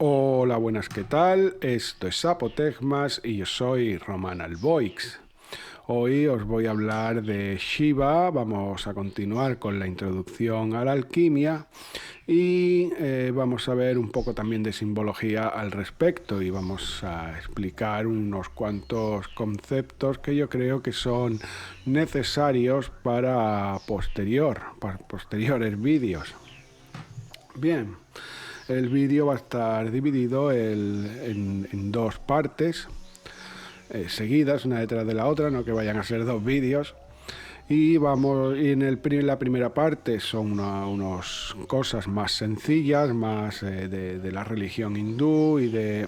Hola, buenas, ¿qué tal? Esto es Apotegmas y yo soy Román Alboix. Hoy os voy a hablar de Shiva, vamos a continuar con la introducción a la alquimia y vamos a ver un poco también de simbología al respecto y vamos a explicar unos cuantos conceptos que yo creo que son necesarios para posteriores vídeos. Bien, el vídeo va a estar dividido en dos partes seguidas, una detrás de la otra, no que vayan a ser dos vídeos. Y la primera parte son unas cosas más sencillas, más de la religión hindú y de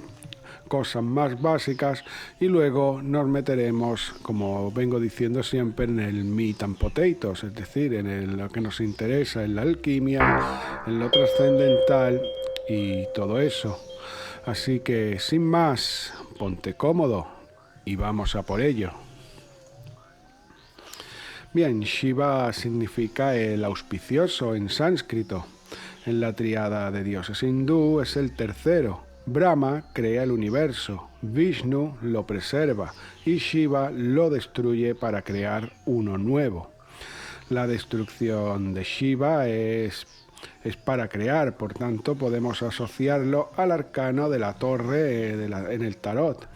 cosas más básicas, y luego nos meteremos, como vengo diciendo siempre, en el meat and potatoes, es decir, lo que nos interesa, en la alquimia, en lo trascendental y todo eso. Así que, sin más, ponte cómodo y vamos a por ello. Bien, Shiva significa el auspicioso en sánscrito. En la tríada de dioses hindú es el tercero. Brahma crea el universo, Vishnu lo preserva y Shiva lo destruye para crear uno nuevo. La destrucción de Shiva es para crear, por tanto podemos asociarlo al arcano de la torre en el tarot.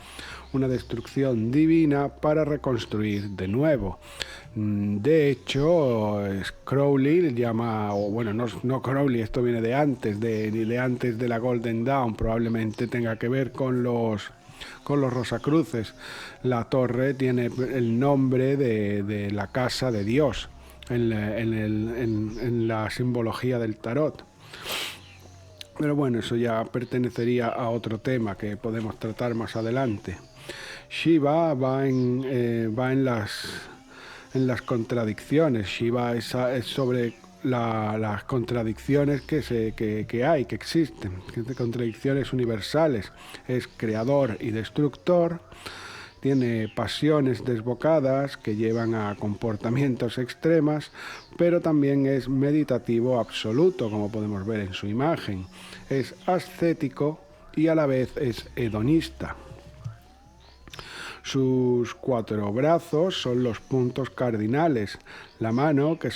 Una destrucción divina para reconstruir de nuevo. De hecho, Crowley llama, o bueno, no Crowley, esto viene de antes de la Golden Dawn, probablemente tenga que ver con los Rosacruces. La torre tiene el nombre de la casa de Dios en la simbología del tarot. Pero bueno, eso ya pertenecería a otro tema que podemos tratar más adelante. Shiva va en las contradicciones. Shiva es sobre las contradicciones que existen, contradicciones universales. Es creador y destructor. Tiene pasiones desbocadas que llevan a comportamientos extremos, pero también es meditativo absoluto, como podemos ver en su imagen. Es ascético y a la vez es hedonista. Sus cuatro brazos son los puntos cardinales. La mano que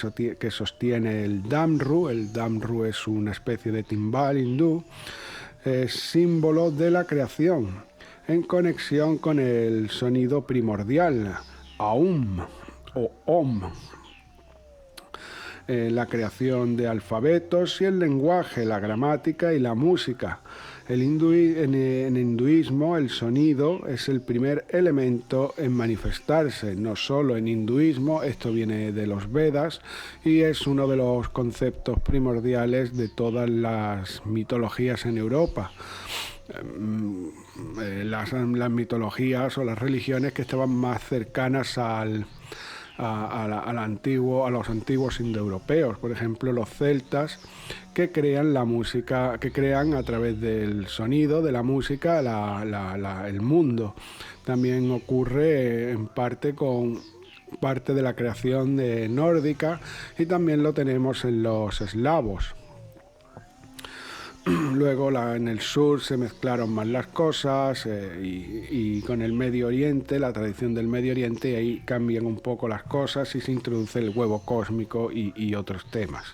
sostiene el Damru es una especie de timbal hindú, es símbolo de la creación, en conexión con el sonido primordial, Aum o Om. La creación de alfabetos y el lenguaje, la gramática y la música. En hinduismo el sonido es el primer elemento en manifestarse, no solo en hinduismo, esto viene de los Vedas y es uno de los conceptos primordiales de todas las mitologías en Europa. Las mitologías o las religiones que estaban más cercanas a los antiguos indoeuropeos, por ejemplo los celtas, que crean la música, que crean a través del sonido de la música el mundo. También ocurre en parte con parte de la creación nórdica y también lo tenemos en los eslavos. Luego en el sur se mezclaron más las cosas y con el Medio Oriente, la tradición del Medio Oriente, ahí cambian un poco las cosas y se introduce el huevo cósmico y otros temas.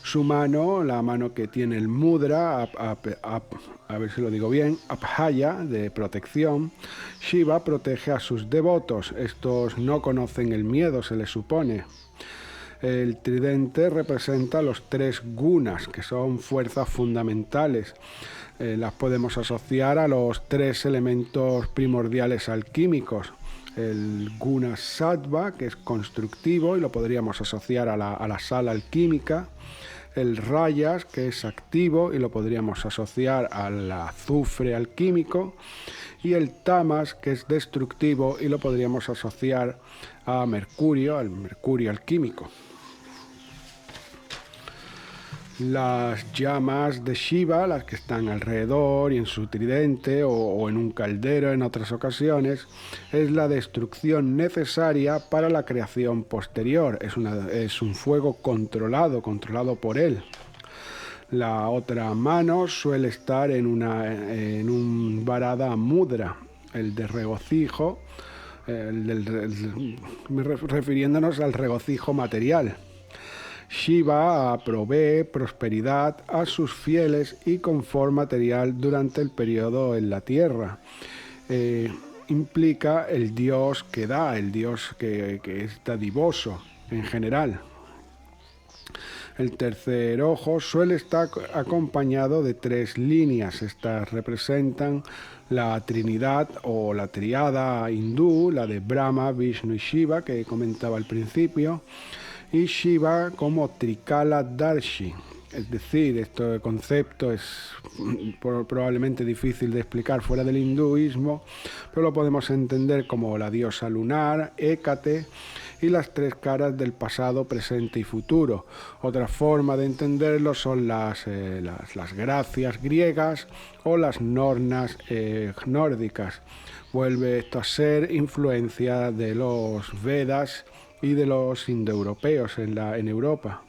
Su mano, la mano que tiene el mudra, a ver si lo digo bien, Abhaya, de protección. Shiva protege a sus devotos, estos no conocen el miedo, se les supone. El tridente representa los tres gunas, que son fuerzas fundamentales. Las podemos asociar a los tres elementos primordiales alquímicos. El guna sattva, que es constructivo y lo podríamos asociar a la sal alquímica. El rayas, que es activo y lo podríamos asociar al azufre alquímico. Y el tamas, que es destructivo y lo podríamos asociar a mercurio, al mercurio alquímico. Las llamas de Shiva, las que están alrededor y en su tridente o en un caldero en otras ocasiones, es la destrucción necesaria para la creación posterior. Es un fuego controlado por él. La otra mano suele estar en un Varada Mudra, el de regocijo, refiriéndonos al regocijo material. Shiva provee prosperidad a sus fieles y confort material durante el periodo en la tierra. Implica el Dios que da, el Dios que es dadivoso en general. El tercer ojo suele estar acompañado de 3 líneas. Estas representan la Trinidad o la triada hindú, la de Brahma, Vishnu y Shiva, que comentaba al principio, y Shiva como Trikala Darshi. Es decir, este concepto es probablemente difícil de explicar fuera del hinduismo, pero lo podemos entender como la diosa lunar, Hécate, y las 3 caras del pasado, presente y futuro. Otra forma de entenderlo son las gracias griegas o las nornas nórdicas. Vuelve esto a ser influencia de los Vedas y de los indoeuropeos en Europa.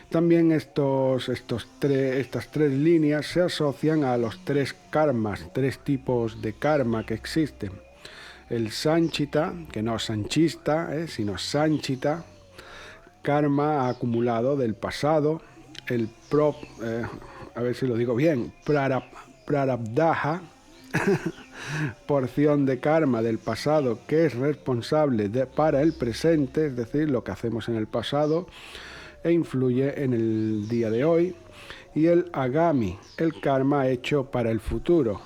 También estas 3 líneas se asocian a los 3 karmas, 3 tipos de karma que existen. El sanchita, que no sanchista, sino sanchita, karma acumulado del pasado. El a ver si lo digo bien, prarabdha, porción de karma del pasado que es responsable para el presente, es decir, lo que hacemos en el pasado e influye en el día de hoy. Y el agami, el karma hecho para el futuro.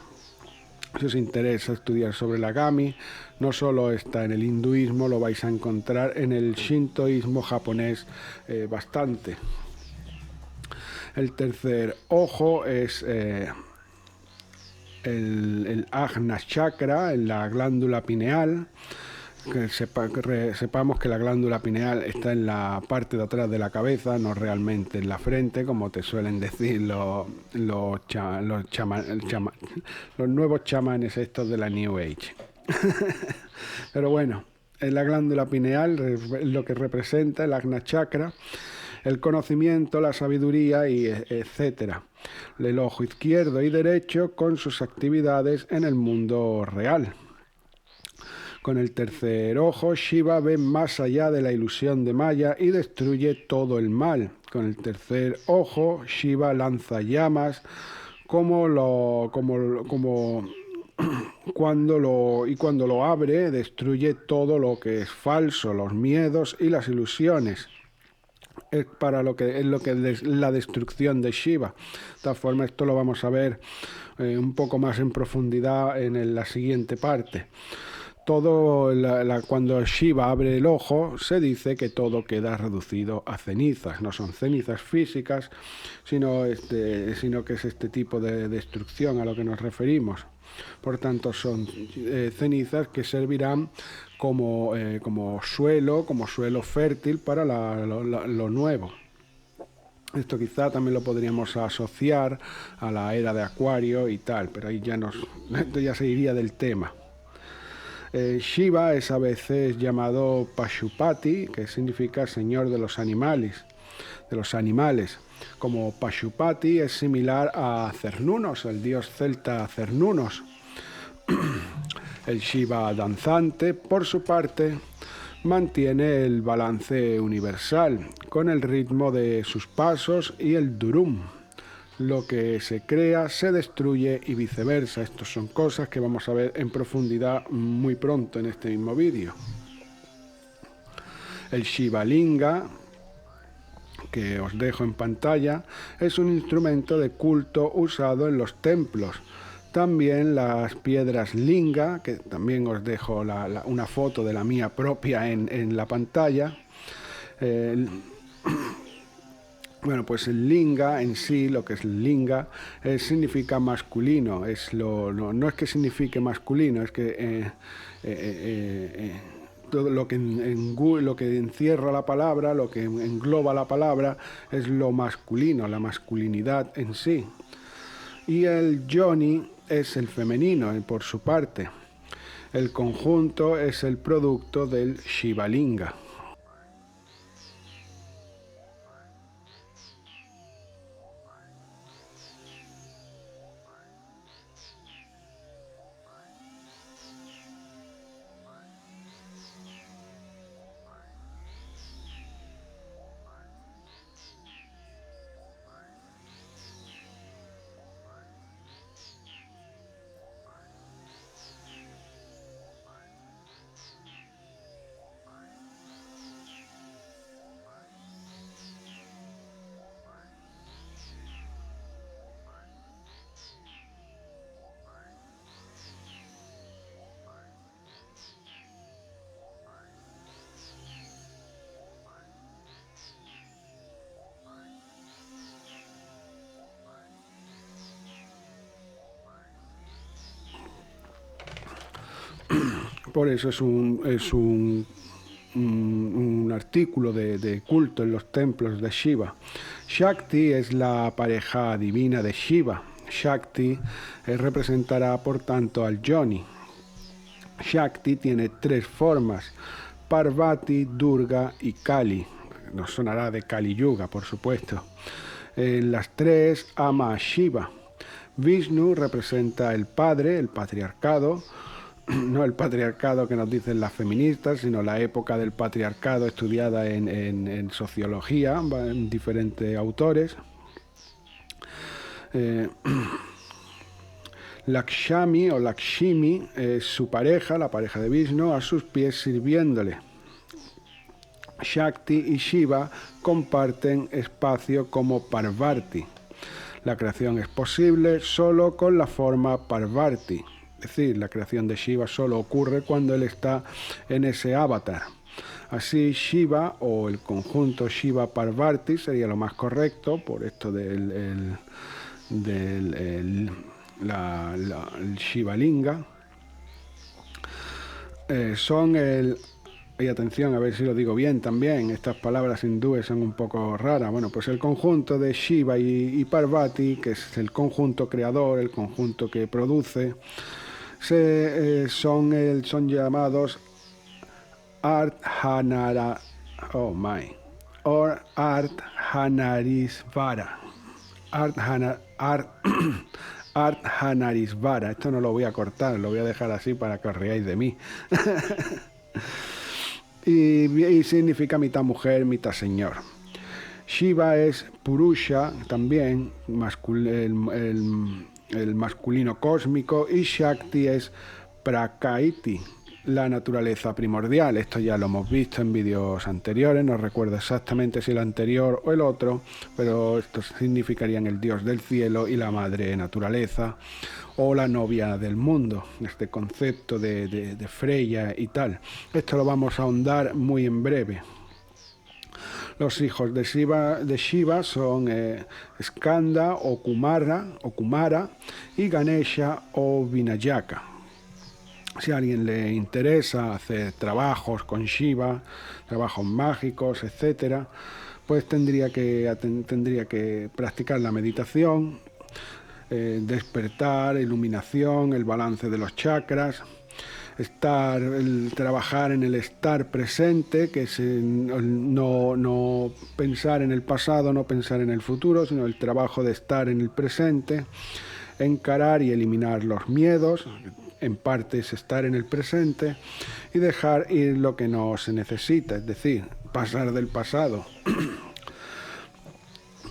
Si os interesa estudiar sobre el agami, no solo está en el hinduismo, lo vais a encontrar en el shintoísmo japonés bastante. El tercer ojo es el Ajna Chakra, en la glándula pineal. Sepamos que la glándula pineal está en la parte de atrás de la cabeza, no realmente en la frente, como te suelen decir los nuevos chamanes estos de la New Age. Pero bueno, en la glándula pineal lo que representa el Ajna Chakra, el conocimiento, la sabiduría, y etcétera. El ojo izquierdo y derecho con sus actividades en el mundo real. Con el tercer ojo, Shiva ve más allá de la ilusión de Maya y destruye todo el mal. Con el tercer ojo, Shiva lanza llamas cuando lo abre, destruye todo lo que es falso, los miedos y las ilusiones. Es la destrucción de Shiva. De esta forma, esto lo vamos a ver un poco más en profundidad en la siguiente parte. Cuando Shiva abre el ojo, se dice que todo queda reducido a cenizas. No son cenizas físicas, sino que es este tipo de destrucción a lo que nos referimos. Por tanto, son cenizas que servirán como suelo fértil para lo nuevo. Esto quizá también lo podríamos asociar a la era de Acuario y tal, pero ahí esto ya se iría del tema. Shiva es a veces llamado Pashupati, que significa señor de los animales. Como Pashupati es similar a Cernunnos, el dios celta Cernunnos. El Shiva danzante, por su parte, mantiene el balance universal con el ritmo de sus pasos y el durum. Lo que se crea se destruye y viceversa. Estas son cosas que vamos a ver en profundidad muy pronto en este mismo vídeo. El Shiva Linga, que os dejo en pantalla, es un instrumento de culto usado en los templos. También las piedras linga, que también os dejo una foto de la mía propia en la pantalla. Bueno, pues el linga en sí, lo que es el linga, significa masculino. No es que signifique masculino, es que todo lo que encierra la palabra, lo que engloba la palabra, es lo masculino, la masculinidad en sí. Y el yoni es el femenino, por su parte. El conjunto es el producto del Shiva Linga. Por eso un artículo de culto en los templos de Shiva. Shakti es la pareja divina de Shiva. Shakti representará por tanto al Yoni. Shakti tiene 3 formas: Parvati, Durga y Kali. Nos sonará de Kali Yuga, por supuesto. En las 3 ama a Shiva. Vishnu representa el padre, el patriarcado, no el patriarcado que nos dicen las feministas, sino la época del patriarcado estudiada en sociología, en diferentes autores. Lakshmi o Lakshmi es su pareja, la pareja de Vishnu, a sus pies sirviéndole. Shakti y Shiva comparten espacio como Parvati. La creación es posible solo con la forma Parvati. Es decir, la creación de Shiva solo ocurre cuando él está en ese avatar. Así, Shiva o el conjunto Shiva-Parvati sería lo más correcto, por esto del Shiva Linga. Son el... Y atención, a ver si lo digo bien también, estas palabras hindúes son un poco raras. Bueno, pues el conjunto de Shiva y Parvati, que es el conjunto creador, el conjunto que produce, son llamados Ardhanarisvara. Ardhanarisvara. Esto no lo voy a cortar, lo voy a dejar así para que os riáis de mí. Y significa mitad mujer, mitad señor. Shiva es Purusha, también el masculino cósmico, y Shakti es Prakriti, la naturaleza primordial. Esto ya lo hemos visto en vídeos anteriores, no recuerdo exactamente si el anterior o el otro, pero esto significarían el dios del cielo y la madre naturaleza, o la novia del mundo, este concepto de Freya y tal. Esto lo vamos a ahondar muy en breve. Los hijos de Shiva son Skanda o Kumara y Ganesha o Vinayaka. Si a alguien le interesa hacer trabajos con Shiva, trabajos mágicos, etc., pues tendría que practicar la meditación, despertar, iluminación, el balance de los chakras, trabajar en el estar presente, que es no pensar en el pasado, no pensar en el futuro, sino el trabajo de estar en el presente, encarar y eliminar los miedos, en parte es estar en el presente, y dejar ir lo que no se necesita, es decir, pasar del pasado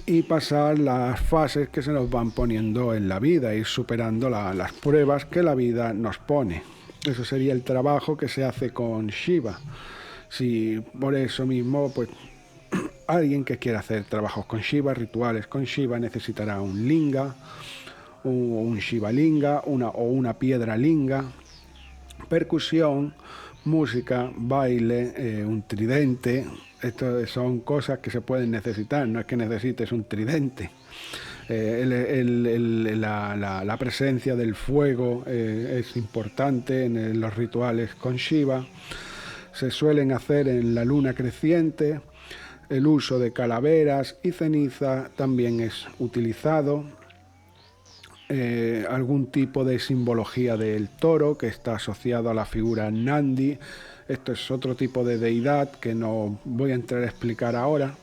y pasar las fases que se nos van poniendo en la vida, ir superando las pruebas que la vida nos pone. Eso sería el trabajo que se hace con Shiva. Si por eso mismo, pues alguien que quiera hacer trabajos con Shiva, rituales con Shiva, necesitará un linga, un Shiva linga, o una piedra linga, percusión, música, baile, un tridente. Esto son cosas que se pueden necesitar, no es que necesites un tridente. La presencia del fuego es importante en los rituales con Shiva. Se suelen hacer en la luna creciente. El uso de calaveras y ceniza también es utilizado. Algún tipo de simbología del toro que está asociado a la figura Nandi. Esto es otro tipo de deidad que no voy a entrar a explicar ahora.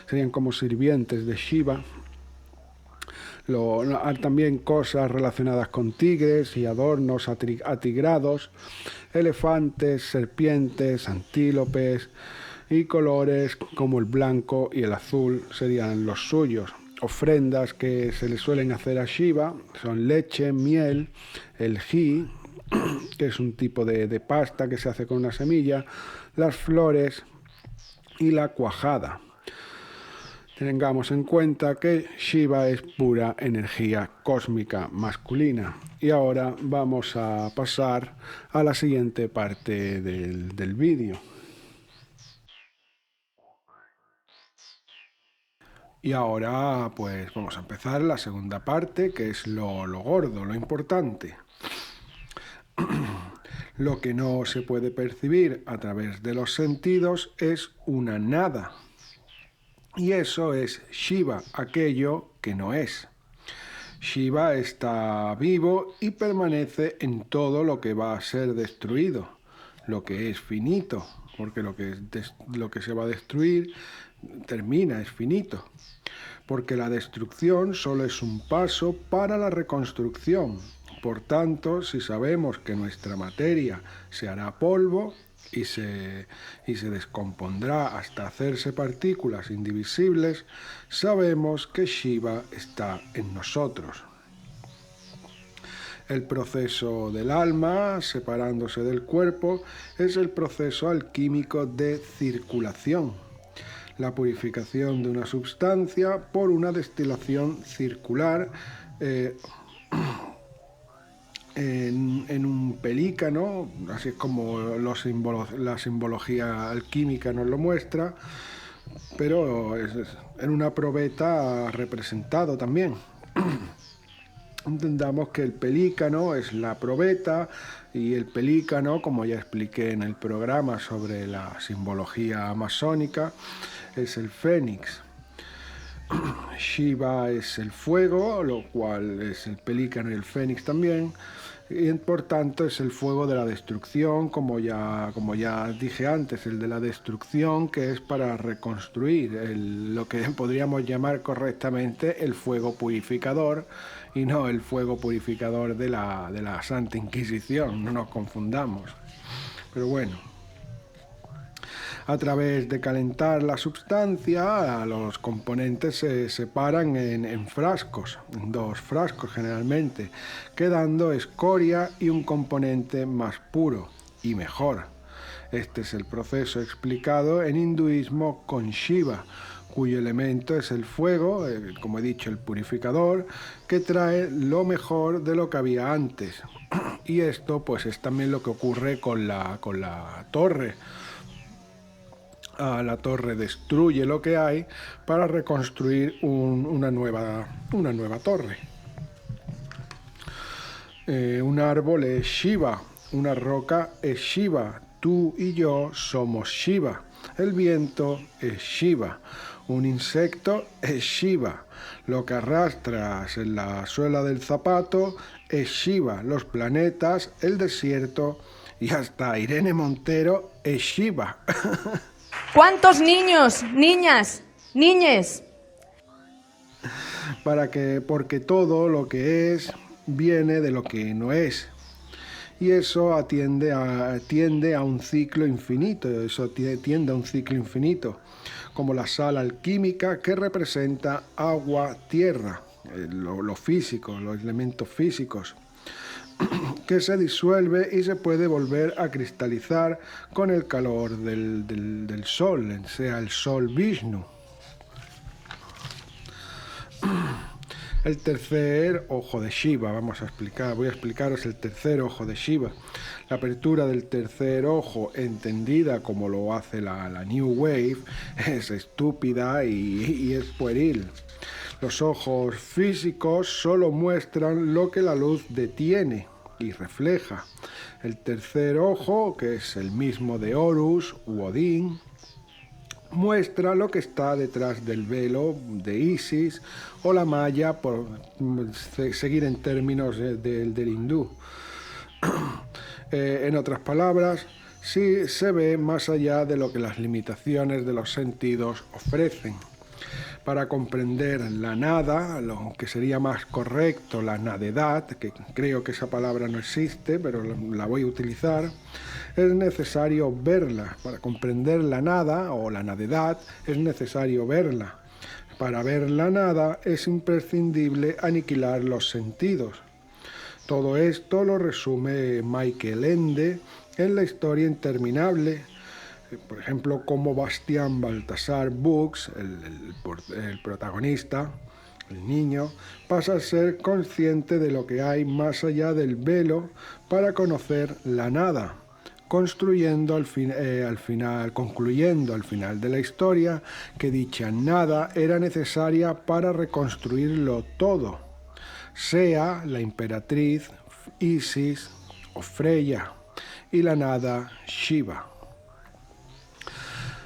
Serían como sirvientes de Shiva. Hay también cosas relacionadas con tigres y adornos atigrados, elefantes, serpientes, antílopes y colores como el blanco y el azul serían los suyos. Ofrendas que se le suelen hacer a Shiva son leche, miel, el ghee, que es un tipo de pasta que se hace con una semilla, las flores y la cuajada. Tengamos en cuenta que Shiva es pura energía cósmica masculina. Y ahora vamos a pasar a la siguiente parte del vídeo. Y ahora pues vamos a empezar la segunda parte, que es lo gordo, lo importante. Lo que no se puede percibir a través de los sentidos es una nada. Y eso es Shiva, aquello que no es. Shiva está vivo y permanece en todo lo que va a ser destruido, lo que es finito, porque lo que se va a destruir termina, es finito. Porque la destrucción solo es un paso para la reconstrucción. Por tanto, si sabemos que nuestra materia se hará polvo y se descompondrá hasta hacerse partículas indivisibles, sabemos que Shiva está en nosotros. El proceso del alma, separándose del cuerpo, es el proceso alquímico de circulación. La purificación de una sustancia por una destilación circular en un pelícano, así es como la simbología alquímica nos lo muestra, pero en una probeta representado también. Entendamos que el pelícano es la probeta y el pelícano, como ya expliqué en el programa sobre la simbología masónica, es el fénix. Shiva es el fuego, lo cual es el pelícano y el fénix también, y por tanto es el fuego de la destrucción, como ya dije antes, el de la destrucción, que es para reconstruir, lo que podríamos llamar correctamente el fuego purificador, y no el fuego purificador de la Santa Inquisición, no nos confundamos. Pero bueno, a través de calentar la sustancia, los componentes se separan en frascos, en 2 frascos generalmente, quedando escoria y un componente más puro y mejor. Este es el proceso explicado en hinduismo con Shiva, cuyo elemento es el fuego, como he dicho, el purificador, que trae lo mejor de lo que había antes. Y esto pues es también lo que ocurre con la torre. La torre destruye lo que hay para reconstruir una nueva torre. Un árbol es Shiva, una roca es Shiva, tú y yo somos Shiva, el viento es Shiva, un insecto es Shiva, lo que arrastras en la suela del zapato es Shiva, los planetas, el desierto y hasta Irene Montero es Shiva. ¿Cuántos niños, niñas, niñes? Porque todo lo que es viene de lo que no es. Y eso tiende a un ciclo infinito, como la sal alquímica que representa agua, tierra, lo físico, los elementos físicos, que se disuelve y se puede volver a cristalizar con el calor del sol, sea el sol Vishnu. El tercer ojo de Shiva, voy a explicaros el tercer ojo de Shiva. La apertura del tercer ojo, entendida como lo hace la New Wave, es estúpida y es pueril. Los ojos físicos solo muestran lo que la luz detiene y refleja. El tercer ojo, que es el mismo de Horus u Odín, muestra lo que está detrás del velo de Isis o la malla, por seguir en términos del hindú. En otras palabras, sí se ve más allá de lo que las limitaciones de los sentidos ofrecen. Para comprender la nada, lo que sería más correcto, la nadedad, que creo que esa palabra no existe, pero la voy a utilizar, es necesario verla. Para comprender la nada o la nadedad es necesario verla. Para ver la nada es imprescindible aniquilar los sentidos. Todo esto lo resume Michael Ende en La historia interminable. Por ejemplo, como Bastián Baltasar Bux, el protagonista, el niño, pasa a ser consciente de lo que hay más allá del velo para conocer la nada, concluyendo al final de la historia que dicha nada era necesaria para reconstruirlo todo, sea la emperatriz Isis o Freya, y la nada Shiva.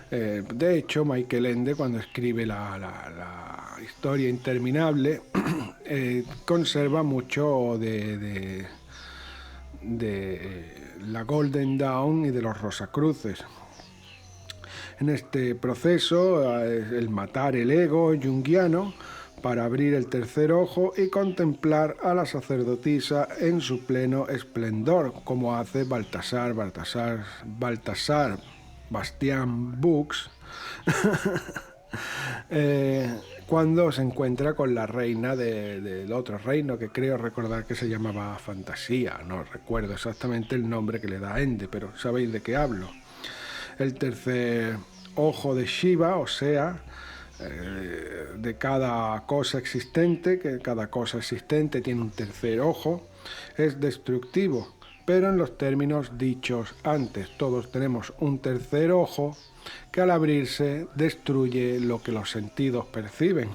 De hecho, Michael Ende, cuando escribe la historia interminable, conserva mucho de la Golden Dawn y de los Rosacruces. En este proceso, el matar el ego junguiano para abrir el tercer ojo y contemplar a la sacerdotisa en su pleno esplendor, como hace Baltasar Bastián Bux, cuando se encuentra con la reina del otro reino, que creo recordar que se llamaba Fantasía. No recuerdo exactamente el nombre que le da Ende, pero sabéis de qué hablo. El tercer ojo de Shiva, o sea, de cada cosa existente, que cada cosa existente tiene un tercer ojo, es destructivo. Pero en los términos dichos antes, todos tenemos un tercer ojo que al abrirse destruye lo que los sentidos perciben.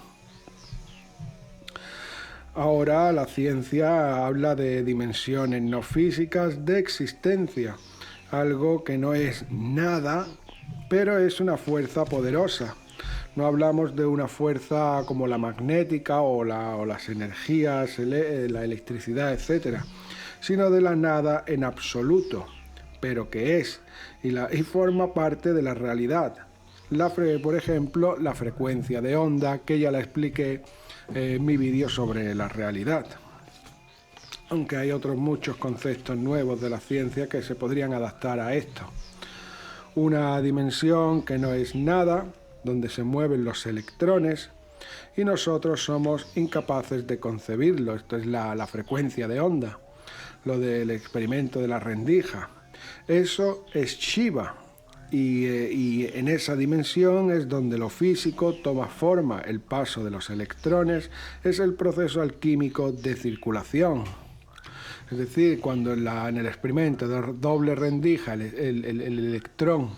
Ahora la ciencia habla de dimensiones no físicas de existencia, algo que no es nada, pero es una fuerza poderosa. No hablamos de una fuerza como la magnética o las energías, la electricidad, etcétera, sino de la nada en absoluto, pero que es y forma parte de la realidad. Por ejemplo, la frecuencia de onda, que ya la expliqué en mi vídeo sobre la realidad. Aunque hay otros muchos conceptos nuevos de la ciencia que se podrían adaptar a esto. Una dimensión que no es nada, donde se mueven los electrones, y nosotros somos incapaces de concebirlo. Esto es la frecuencia de onda. Lo del experimento de la rendija. Eso es Shiva. Y en esa dimensión es donde lo físico toma forma. El paso de los electrones es el proceso alquímico de circulación. Es decir, cuando en el experimento de doble rendija el electrón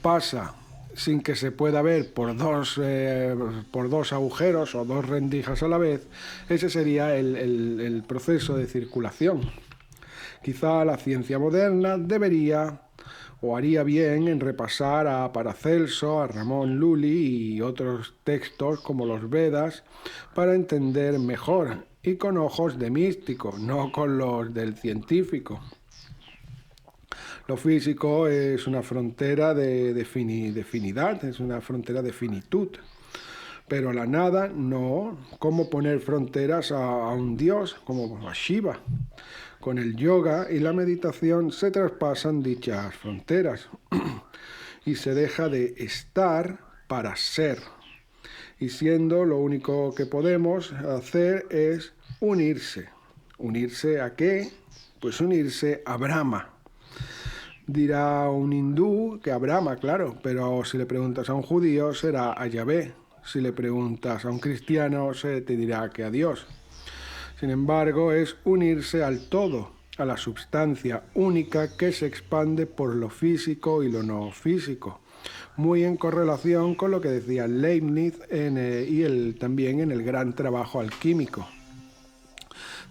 pasa sin que se pueda ver por dos agujeros o dos rendijas a la vez, ese sería el proceso de circulación. Quizá la ciencia moderna debería o haría bien en repasar a Paracelso, a Ramón Lully y otros textos como los Vedas para entender mejor y con ojos de místico, no con los del científico. Lo físico es una frontera de finidad, es una frontera de finitud. Pero la nada no. ¿Cómo poner fronteras a un dios como a Shiva? Con el yoga y la meditación se traspasan dichas fronteras y se deja de estar para ser. Y siendo lo único que podemos hacer es unirse. ¿Unirse a qué? Pues unirse a Brahma. Dirá un hindú que a Brahma, claro, pero si le preguntas a un judío será a Yahvé. Si le preguntas a un cristiano te dirá que a Dios. Sin embargo, es unirse al todo, a la substancia única que se expande por lo físico y lo no físico, muy en correlación con lo que decía Leibniz también en el gran trabajo alquímico.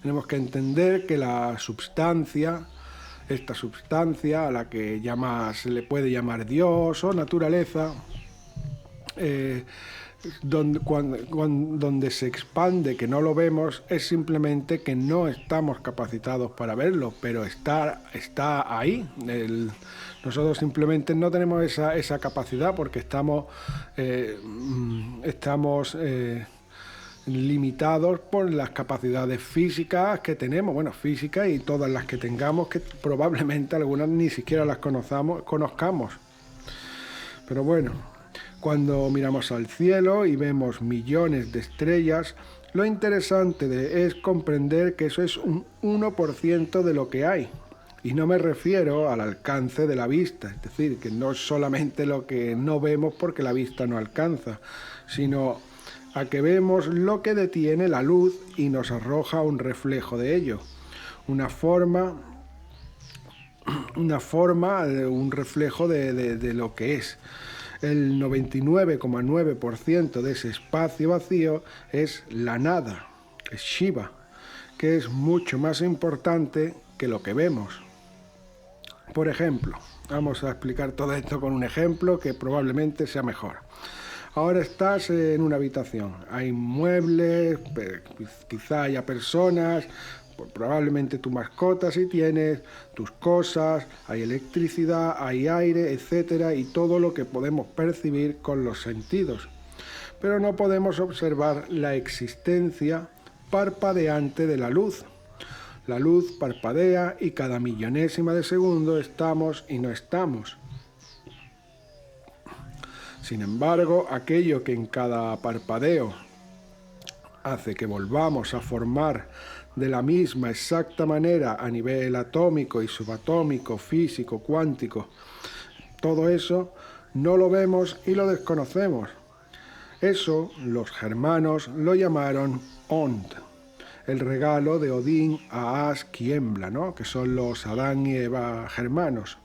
Tenemos que entender que la substancia, esta substancia a la que se le puede llamar Dios o naturaleza, donde se expande, que no lo vemos, es simplemente que no estamos capacitados para verlo, pero está ahí. Nosotros simplemente no tenemos esa capacidad porque estamos limitados por las capacidades físicas que tenemos, físicas y todas las que tengamos, que probablemente algunas ni siquiera las conozcamos. Pero bueno, cuando miramos al cielo y vemos millones de estrellas, lo interesante es comprender que eso es un 1% de lo que hay. Y no me refiero al alcance de la vista, es decir, que no es solamente lo que no vemos porque la vista no alcanza, sino a que vemos lo que detiene la luz y nos arroja un reflejo de ello, un reflejo de lo que es. El 99,9% de ese espacio vacío es la nada, es Shiva, que es mucho más importante que lo que vemos. Por ejemplo, vamos a explicar todo esto con un ejemplo que probablemente sea mejor. Ahora estás en una habitación, hay muebles, quizá haya personas, probablemente tu mascota si tienes, tus cosas, hay electricidad, hay aire, etcétera, y todo lo que podemos percibir con los sentidos. Pero no podemos observar la existencia parpadeante de la luz. La luz parpadea y cada millonésima de segundo estamos y no estamos. Sin embargo, aquello que en cada parpadeo hace que volvamos a formar de la misma exacta manera a nivel atómico y subatómico, físico, cuántico, todo eso no lo vemos y lo desconocemos. Eso los germanos lo llamaron Ond, el regalo de Odín a Ask y Embla, ¿no? Que son los Adán y Eva germanos.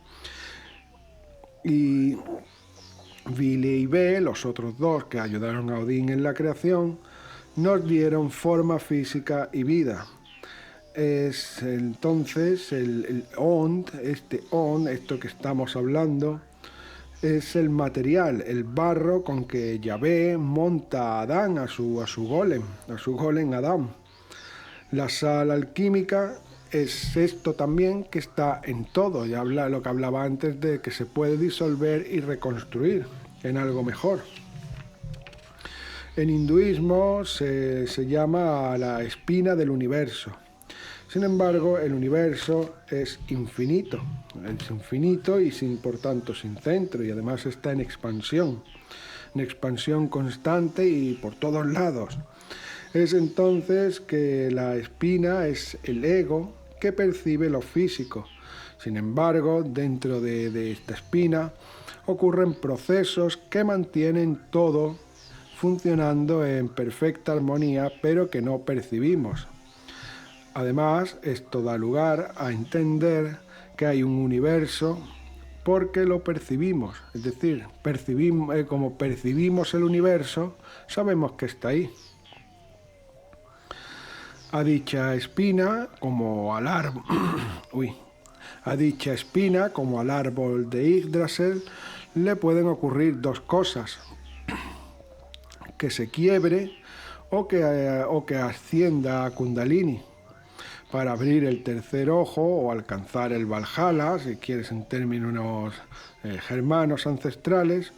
Y Vili y Ve, los otros dos que ayudaron a Odín en la creación, nos dieron forma física y vida. Es entonces el Ond, esto que estamos hablando, es el material, el barro con que Yahvé monta a Adán, a su golem Adán. La sal alquímica es esto también que está en todo, ya habla lo que hablaba antes de que se puede disolver y reconstruir en algo mejor. En hinduismo se llama la espina del universo. Sin embargo, el universo es infinito y por tanto sin centro, y además está en expansión constante y por todos lados. Es entonces que la espina es el ego que percibe lo físico. Sin embargo, dentro de esta espina ocurren procesos que mantienen todo funcionando en perfecta armonía, pero que no percibimos. Además, esto da lugar a entender que hay un universo porque lo percibimos. Es decir, como percibimos el universo, sabemos que está ahí. A dicha espina, como al árbol de Yggdrasil, le pueden ocurrir dos cosas: que se quiebre o que ascienda a Kundalini para abrir el tercer ojo o alcanzar el Valhalla, si quieres en términos germanos ancestrales.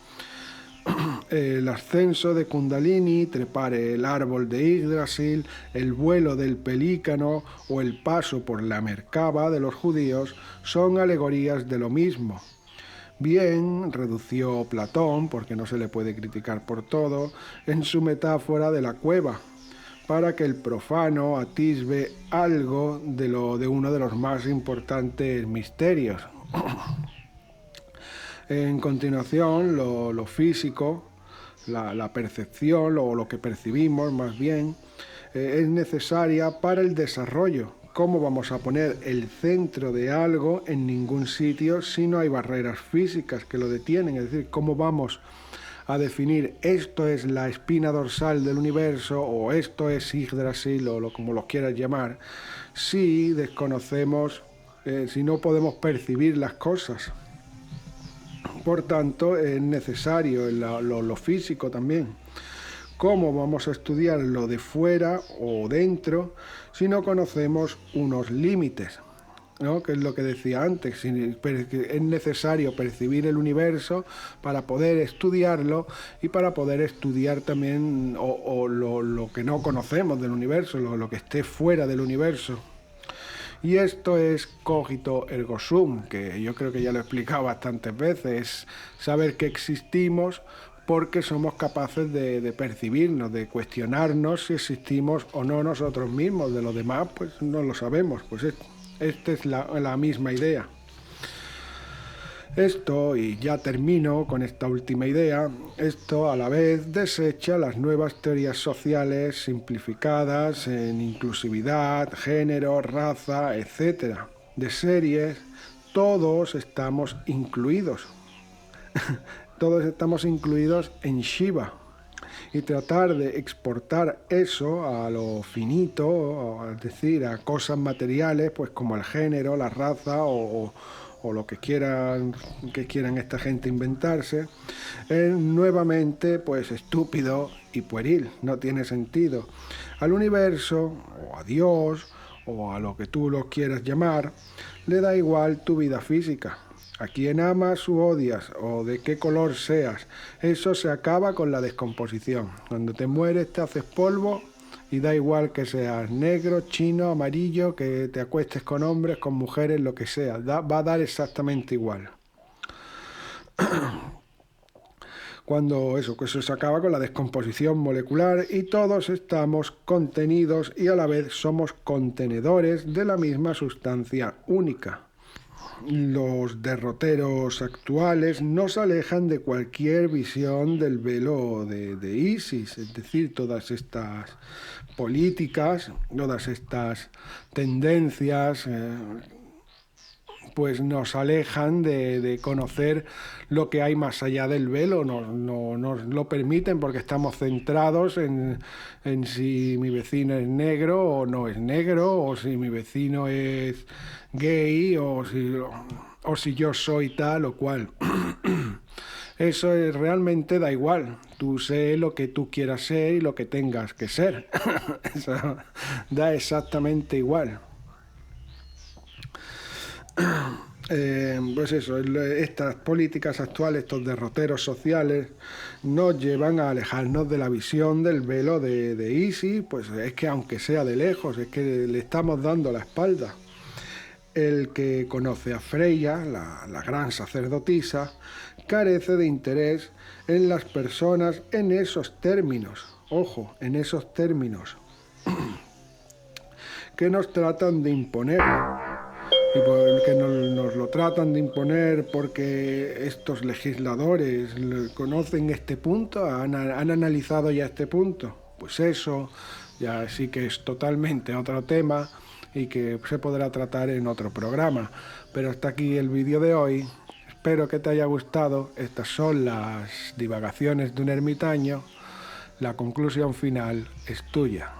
El ascenso de Kundalini, trepar el árbol de Yggdrasil, el vuelo del pelícano o el paso por la Merkaba de los judíos son alegorías de lo mismo. Bien redució Platón, porque no se le puede criticar por todo, en su metáfora de la cueva, para que el profano atisbe algo de uno de los más importantes misterios. En continuación, lo físico, la percepción, o lo que percibimos más bien, es necesaria para el desarrollo. ¿Cómo vamos a poner el centro de algo en ningún sitio si no hay barreras físicas que lo detienen? Es decir, ¿cómo vamos a definir esto es la espina dorsal del universo o esto es Yggdrasil o como lo quieras llamar, si desconocemos, si no podemos percibir las cosas? Por tanto, es necesario lo físico también. ¿Cómo vamos a estudiar lo de fuera o dentro si no conocemos unos límites? ¿No? Que es lo que decía antes, es necesario percibir el universo para poder estudiarlo y para poder estudiar también lo que no conocemos del universo, lo que esté fuera del universo. Y esto es cogito ergo sum, que yo creo que ya lo he explicado bastantes veces, saber que existimos porque somos capaces de percibirnos, de cuestionarnos si existimos o no nosotros mismos. De lo demás, pues no lo sabemos. Pues esta es la misma idea. Esto, y ya termino con esta última idea, esto a la vez desecha las nuevas teorías sociales simplificadas en inclusividad, género, raza, etc. De series, todos estamos incluidos. Todos estamos incluidos en Shiva. Y tratar de exportar eso a lo finito, es decir, a cosas materiales, pues como el género, la raza o o lo que quieran esta gente inventarse, es nuevamente pues estúpido y pueril, no tiene sentido. Al universo, o a Dios, o a lo que tú lo quieras llamar, le da igual tu vida física. A quien amas u odias, o de qué color seas, eso se acaba con la descomposición. Cuando te mueres te haces polvo y da igual que seas negro, chino, amarillo, que te acuestes con hombres, con mujeres, lo que sea, va a dar exactamente igual. Cuando eso se acaba con la descomposición molecular y todos estamos contenidos y a la vez somos contenedores de la misma sustancia única. Los derroteros actuales nos alejan de cualquier visión del velo de Isis, es decir, todas estas políticas, todas estas tendencias, pues nos alejan de conocer lo que hay más allá del velo, no nos lo permiten porque estamos centrados en si mi vecino es negro o no es negro, o si mi vecino es gay, o si yo soy tal o cual. Eso realmente da igual. Tú sé lo que tú quieras ser y lo que tengas que ser. Eso da exactamente igual. Pues eso, estas políticas actuales, estos derroteros sociales, nos llevan a alejarnos de la visión del velo de Isis. Pues es que aunque sea de lejos, es que le estamos dando la espalda. El que conoce a Freya, la gran sacerdotisa, carece de interés en las personas en esos términos. Ojo, en esos términos que nos tratan de imponer. Y porque nos lo tratan de imponer porque estos legisladores conocen este punto, han analizado ya este punto. Pues eso ya sí que es totalmente otro tema y que se podrá tratar en otro programa. Pero hasta aquí el vídeo de hoy. Espero que te haya gustado. Estas son las divagaciones de un ermitaño. La conclusión final es tuya.